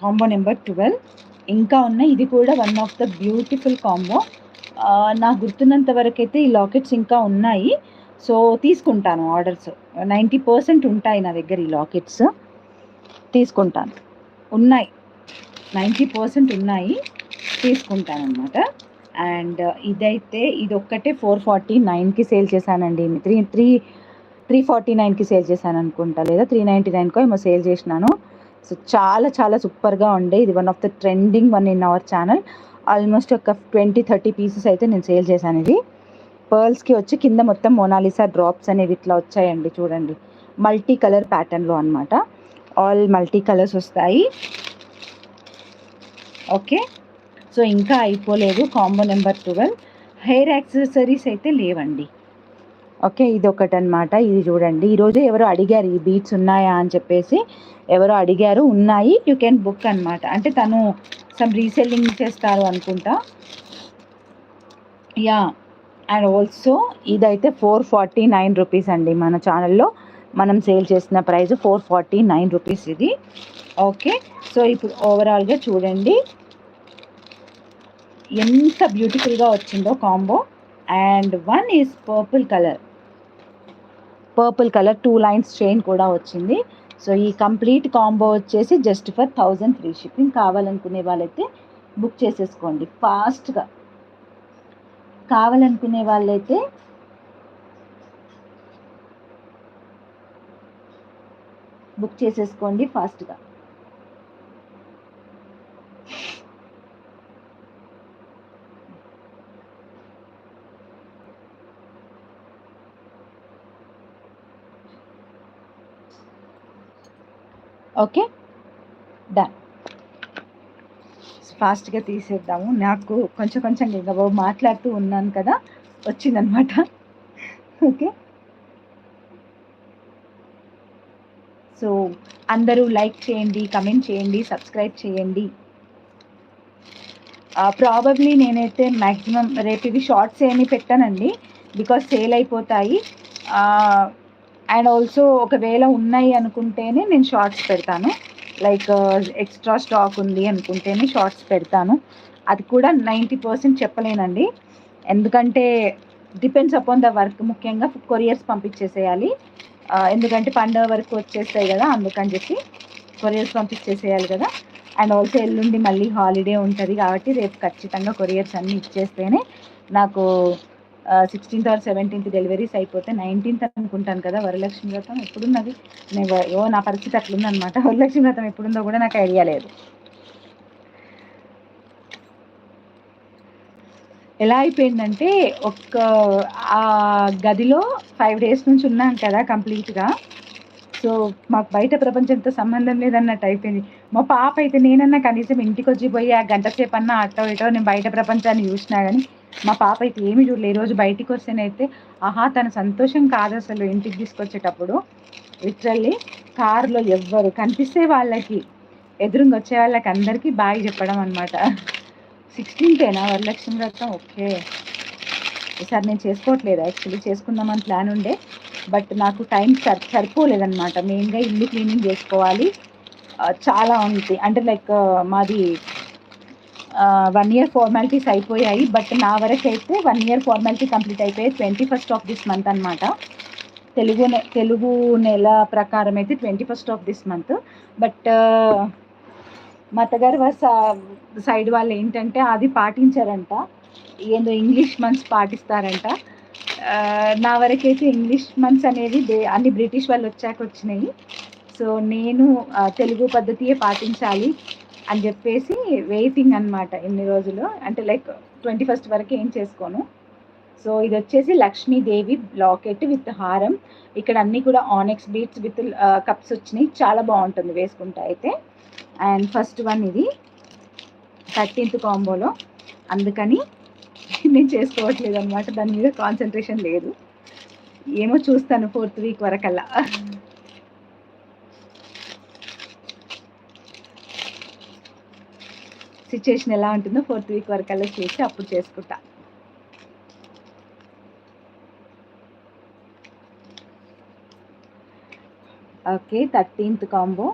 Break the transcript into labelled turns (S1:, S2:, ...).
S1: Combo number 12 ఇంకా ఉన్నాయి. ఇది కూడా one of the beautiful combo. నాకు గుర్తున్నంత వరకు అయితే ఈ లాకెట్స్ ఇంకా ఉన్నాయి. సో తీసుకుంటాను ఆర్డర్స్. 90% ఉంటాయి నా దగ్గర ఈ లాకెట్స్. తీసుకుంటాను. ఉన్నాయి, 90% ఉన్నాయి, తీసుకుంటానమాట. అండ్ ఇదైతే ఇదొక్కటే 449కి సేల్ చేశానండి. 349కి సేల్ చేశాను అనుకుంటా, లేదా 399కో ఏమో సేల్ చేసినాను. సో చాలా చాలా సూపర్గా ఉండే. ఇది one of the trending one in our channel. Almost ఒక 20-30 పీసెస్ అయితే నేను సేల్ చేశాను. ఇది పర్ల్స్కి వచ్చి కింద మొత్తం మోనాలిసా డ్రాప్స్ అనేవి ఇట్లా వచ్చాయండి. చూడండి, మల్టీ కలర్ ప్యాటర్న్లో అనమాట. ఆల్ మల్టీ కలర్స్ వస్తాయి. ఓకే, సో ఇంకా అయిపోలేదు కాంబో నెంబర్ 12. హెయిర్ యాక్సెసరీస్ అయితే లేవండి. ఓకే, ఇది ఒకటి అనమాట. ఇది చూడండి, ఈరోజు ఎవరో అడిగారు ఈ బీట్స్ ఉన్నాయా అని చెప్పేసి. ఎవరో అడిగారు, ఉన్నాయి, యూ కెన్ బుక్ అనమాట. అంటే తను సమ్ రీసెల్లింగ్ చేస్తారు అనుకుంటా. యా, అండ్ ఆల్సో ఇదైతే 449 రూపీస్ అండి. మన ఛానల్లో మనం సేల్ చేసిన ప్రైస్ 449 రూపీస్ ఇది. ఓకే, సో ఇప్పుడు ఓవరాల్గా చూడండి ఎంత బ్యూటిఫుల్గా వచ్చిందో combo. And one is purple colour 2 lines chain కూడా వచ్చింది. సో ఈ కంప్లీట్ కాంబో వచ్చేసి జస్ట్ ఫర్ 1000 ఫ్రీ షిప్పింగ్. కావాలనుకునే వాళ్ళైతే బుక్ చేసేసుకోండి ఫాస్ట్గా. కావాలనుకునే వాళ్ళైతే బుక్ చేసేసుకోండి ఫాస్ట్గా. Okay, done. ఫాస్ట్గా తీసేద్దాము. నాకు కొంచెం ఇంకా మాట్లాడుతూ ఉన్నాను కదా, వచ్చిందనమాట. ఓకే, సో అందరూ లైక్ చేయండి, కమెంట్ చేయండి, సబ్స్క్రైబ్ చేయండి. ప్రాబబ్లీ నేనైతే మ్యాక్సిమం రేపు ఇవి షార్ట్స్ ఏమీ పెట్టానండి, బికాస్ సేల్ అయిపోతాయి. అండ్ ఆల్సో ఒకవేళ ఉన్నాయి అనుకుంటేనే నేను షార్ట్స్ పెడతాను. లైక్ ఎక్స్ట్రా స్టాక్ ఉంది అనుకుంటేనే షార్ట్స్ పెడతాను. అది కూడా 90% చెప్పలేనండి, ఎందుకంటే డిపెండ్స్ అపాన్ ద వర్క్. ముఖ్యంగా కొరియర్స్ పంపించేసేయాలి, ఎందుకంటే పండుగ వరకు వచ్చేస్తాయి కదా, అందుకని చెప్పి కొరియర్స్ పంపించేసేయాలి కదా. అండ్ ఆల్సో ఎల్లుండి మళ్ళీ హాలిడే ఉంటుంది కాబట్టి రేపు ఖచ్చితంగా కొరియర్స్ అన్నీ ఇచ్చేస్తేనే నాకు 16th or 17th డెలివరీస్ అయిపోతే 19th అనుకుంటాను కదా వరలక్ష్మి వ్రతం ఎప్పుడున్నది. నా పరిస్థితి అట్లుందనమాట. వరలక్ష్మి వ్రతం ఎప్పుడుందో కూడా నాకు ఐడియా లేదు. ఎలా అయిపోయిందంటే ఆ గదిలో 5 days నుంచి ఉన్నాను కదా కంప్లీట్గా. సో మాకు బయట ప్రపంచంతో సంబంధం లేదన్నట్టు అయిపోయింది. మా పాప అయితే నేనన్నా కనీసం ఇంటికి వచ్చిపోయి ఆ గంట సేపు అన్నా అటో ఇటో నేను బయట ప్రపంచాన్ని చూసినా కానీ మా పాప అయితే ఏమీ చూడలేదు. ఈరోజు బయటికి వస్తేనైతే తన సంతోషం కాదు అసలు. ఇంటికి తీసుకొచ్చేటప్పుడు లిటరల్లీ కారులో ఎవ్వరు కనిపిస్తే వాళ్ళకి ఎదురుగా వచ్చే వాళ్ళకి అందరికీ బాయ్ చెప్పడం అనమాట. 16th వరలక్ష్మి వ్రతం. ఓకే, ఈసారి నేను చేసుకోవట్లేదు, యాక్చువల్లీ చేసుకుందామని ప్లాన్ ఉండే, బట్ నాకు టైం సరిపోలేదన్నమాట. మెయిన్గా ఇల్లు క్లీనింగ్ చేసుకోవాలి, చాలా ఉంది. అంటే లైక్ మాది 1 year ఫార్మాలిటీస్ అయిపోయాయి, బట్ నా వరకు అయితే 1 year ఫార్మాలిటీ కంప్లీట్ అయిపోయాయి 21st of this month అనమాట. తెలుగు నెల ప్రకారం అయితే 21st of this month. But మా అత్తగారు సైడ్ వాళ్ళు ఏంటంటే అది పాటించారంట, ఏందో ఇంగ్లీష్ మంత్స్ పాటిస్తారంట. నా వరకైతే ఇంగ్లీష్ మంత్స్ అనేది అన్ని బ్రిటిష్ వాళ్ళు వచ్చాక వచ్చినాయి. సో నేను తెలుగు పద్ధతియే పాటించాలి అని చెప్పేసి వెయిటింగ్ అనమాట ఇన్ని రోజులు. అంటే లైక్ 21st వరకు ఏం చేసుకోను. సో ఇది వచ్చేసి లక్ష్మీదేవి లాకెట్ విత్ హారం. ఇక్కడ అన్నీ కూడా ఆనెక్స్ బీట్స్ విత్ కప్స్ వచ్చినాయి. చాలా బాగుంటుంది వేసుకుంటా అయితే. అండ్ ఫస్ట్ వన్ ఇది 13th కాంబోలో, అందుకని నేను చేసుకోవట్లేదు అనమాట. దాని మీద కాన్సన్ట్రేషన్ లేదు. ఏమో చూస్తాను 4th week వరకల్లా. సిచ్యుయేషన్ ఎలా ఉంటుందో 4th week వరకల్లా చేసి అప్పుడు చేసుకుంటా. Okay, 13th combo.